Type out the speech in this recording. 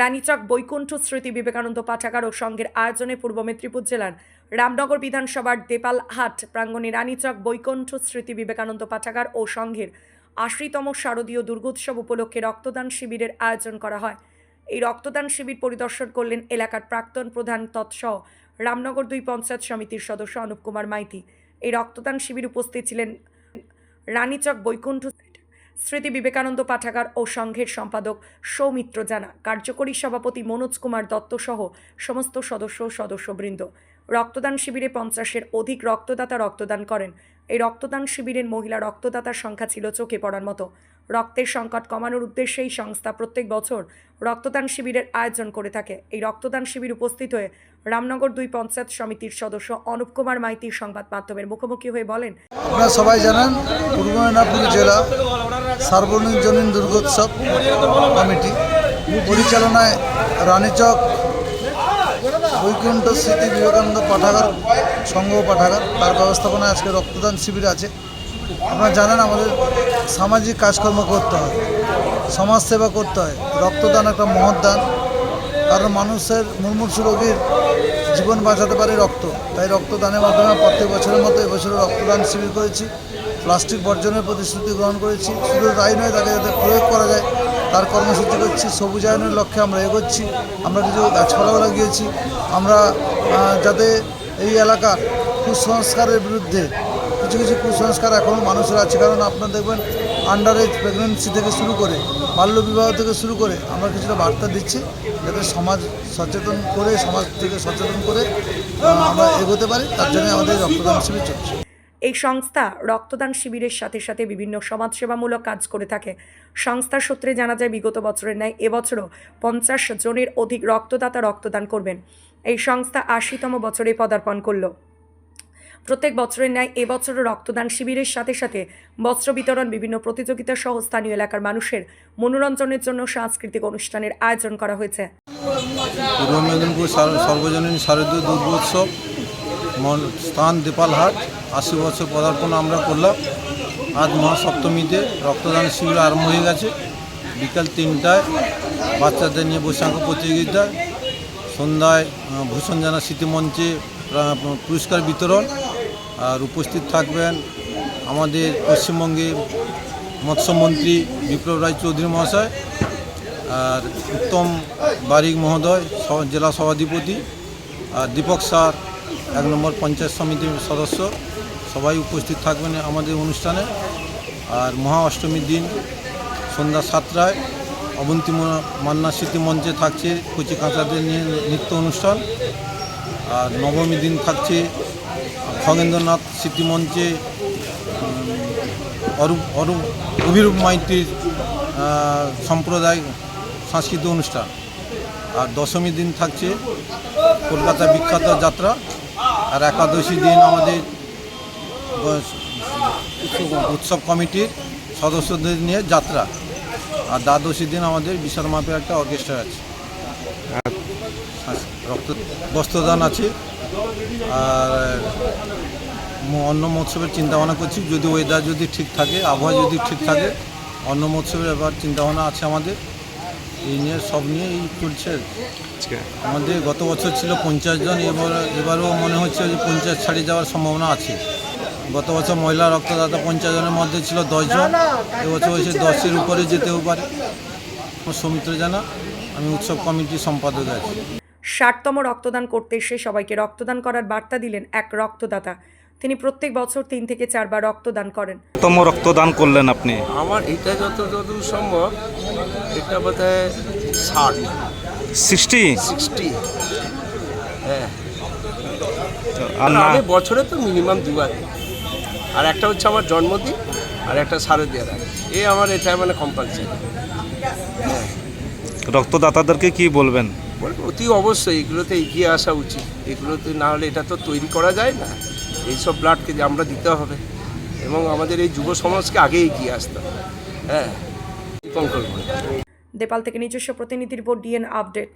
রানীচক বৈকুণ্ঠ স্মৃতি বিবেকানন্দ পাঠাগার ও সংঘের আয়োজনে পূর্ব মেদিনীপুর জেলার রামনগর বিধানসভার দেপালহাট প্রাঙ্গণে রানীচক বৈকুণ্ঠ স্মৃতি বিবেকানন্দ পাঠাগার ও সংঘের ৮০তম শারদীয় দুর্গোৎসব উপলক্ষে রক্তদান শিবিরের আয়োজন করা হয়। এই রক্তদান শিবির পরিদর্শন করলেন এলাকার প্রাক্তন প্রধান তৎসহ রামনগর ২ পঞ্চায়েত সমিতির সদস্য অনুপ কুমার মাইতি। এই রক্তদান শিবির উপস্থিত ছিলেন রানীচক বৈকুণ্ঠ স্মৃতি বিবেকানন্দ পাঠাগার ও সংঘের সম্পাদক সৌমিত্র জানা, কার্যকরী সভাপতি মনোজ কুমার দত্ত সহ সমস্ত সদস্যবৃন্দ। রক্তদান শিবিরে ৫০-এর অধিক রক্তদাতা রক্তদান করেন। এই রক্তদান শিবিরের মহিলা রক্তদাতার সংখ্যা ছিল চোখে পড়ার মতো। রক্তের সংকট কমানোর উদ্দেশ্যে এই সংস্থা প্রত্যেক বছর রক্তদান শিবিরের আয়োজন করে থাকে। এই রক্তদান শিবির উপস্থিত হয়ে রামনগর ২ পঞ্চায়েত সমিতির সদস্য অনুপ কুমার মাইতি সংবাদ মাধ্যমের মুখোমুখি হয়ে বলেন, আপনারা সবাই জানেন পূর্ব মেদিনীপুর জেলা সার্বজনীন দুর্গোৎসব কমিটি পরিচালনায় রানীচক বৈকুণ্ঠ স্মৃতি বিবেকানন্দ পাঠাগার সংঘ পাঠাগার তার ব্যবস্থাপনায় আজকে রক্তদান শিবির আছে। আপনারা জানেন আমাদের সামাজিক কাজকর্ম করতে হয়, সমাজসেবা করতে হয়। রক্তদান একটা মহৎ দান, কারণ মানুষের মুমূর্ষু রোগীর জীবন বাঁচাতে পারে রক্ত। তাই রক্তদানের মাধ্যমে প্রত্যেক বছরের মতো এবছরও রক্তদান শিবির করেছি। প্লাস্টিক বর্জনের প্রতিশ্রুতি গ্রহণ করেছি। শুধু তাই নয়, তাকে যাতে প্রয়োগ করা যায় তার কর্মসূচি করছি। সবুজায়নের লক্ষ্যে আমরা এগোচ্ছি। আমরা কিছু গাছপালাও লাগিয়েছি। আমরা যাতে এই এলাকার কুসংস্কারের বিরুদ্ধে কিছু কুসংস্কার এখনও মানুষের আছে, কারণ আপনারা দেখবেন আন্ডার এজ প্রেগনেন্সি থেকে শুরু করে বাল্যবিবাহ থেকে শুরু করে আমরা কিছুটা বার্তা দিচ্ছি যাতে সমাজ সচেতন করে, সমাজ থেকে সচেতন করে আমরা এগোতে পারি। তার জন্য আমাদের রক্তদান শিবির চলছে। এই সংস্থা রক্তদান শিবিরের সাথে সাথে বিভিন্ন সমাজসেবামূলক কাজ করে থাকে। সংস্থার সূত্রে জানা যায়, বিগত বছরের ন্যায় এবছরও ৫০ জনের অধিক রক্তদাতা রক্তদান করবেন। এই সংস্থা ৮০তম বছরে পদার্পণ করল। প্রত্যেক বছরের ন্যায় এবছরও রক্তদান শিবিরের সাথে সাথে বস্ত্র বিতরণ, বিভিন্ন প্রতিযোগিতা সহ স্থানীয় এলাকার মানুষের মনোরঞ্জনের জন্য সাংস্কৃতিক অনুষ্ঠানের আয়োজন করা হয়েছে। পূর্ব মেদিনীপুর সর্বজনীন শারদীয় দুর্গোৎসব স্থান দেপালহাট ৮০ বছর পদার্পণ আমরা করলাম। আজ মহাসপ্তমীতে রক্তদান শিবির আরম্ভ হয়ে গেছে। বিকাল ৩টায় বাচ্চাদের নিয়ে বসে আঁকা প্রতিযোগিতা, সন্ধ্যায় ভূষণ জানা স্মৃতিমঞ্চে পুরস্কার বিতরণ। আর উপস্থিত থাকবেন আমাদের পশ্চিমবঙ্গের মৎস্যমন্ত্রী বিপ্লব রায় চৌধুরী মহাশয়, আর উত্তম বারিক মহোদয় জেলা সভাধিপতি, আর দীপক স্যার ১ নম্বর পঞ্চায়েত সমিতির সদস্য, সবাই উপস্থিত থাকবেন আমাদের অনুষ্ঠানে। আর মহা অষ্টমীর দিন সন্ধ্যা ৭টায় অবন্তী মান্না স্মৃতি মঞ্চে থাকছে কচি কাঁচাদের নিয়ে নৃত্য অনুষ্ঠান। আর নবমী দিন থাকছে খগেন্দ্রনাথ স্মৃতি মঞ্চে অভিরূপ মাইতির সম্প্রদায় সাংস্কৃতিক অনুষ্ঠান। আর দশমী দিন থাকছে কলকাতা বিখ্যাত যাত্রা। আর একাদশী দিন আমাদের উৎসব কমিটির সদস্যদের নিয়ে যাত্রা। আর দ্বাদশী দিন আমাদের বিশাল মাপের একটা অর্কেস্ট্রা আছে। বস্ত্রদান আছে। আর অন্ন মহোৎসবের চিন্তাভাবনা করছি, যদি ওয়েদার যদি ঠিক থাকে, আবহাওয়া যদি ঠিক থাকে, অন্ন মহোৎসবের এবার চিন্তাভাবনা আছে আমাদের। এই নিয়ে সব নিয়ে এই চলছে। আমাদের গত বছর ছিল ৫০ জন, এবারও মনে হচ্ছে যে ৫০ ছাড়িয়ে যাওয়ার সম্ভাবনা আছে। গত বছর মহিলা রক্তদাতা ৫০ জনের মধ্যে ছিল ১০ জন, এবছর হয়েছে ১০-এর উপরে যেতেও পারে। সৌমিত্র জানা, আমি উৎসব কমিটির সম্পাদক আছি। ৬০তম রক্তদান করতে এসে সবাইকে রক্তদান করার বার্তা দিলেন এক রক্তদাতা। তিনি প্রত্যেক বছর ৩ থেকে ৪ বার রক্তদান করেন। তম রক্তদান করলেন আপনি? আমার এটা যতদূর সম্ভব এটা বোধহয় 60 হ্যাঁ। আমি বছরে তো মিনিমাম 2 বার, আর একটা হচ্ছে আমার জন্মদিন, আর একটা শারদীয়ার আগে। আমার এটা মানে কম্পালসারি। রক্তদাতাদেরকে কি বলবেন? অতি অবশ্যই এগুলোতে এগিয়ে আসা উচিত। এগুলোতে না হলে এটা তো তৈরি করা যায় না। এইসব ব্লাডকে আমরা দিতে হবে এবং আমাদের এই যুব সমাজকে আগে এগিয়ে আসতে হবে। হ্যাঁ, দেপাল থেকে নিজস্ব প্রতিনিধি রিপোর্ট, ডিএন আপডেট।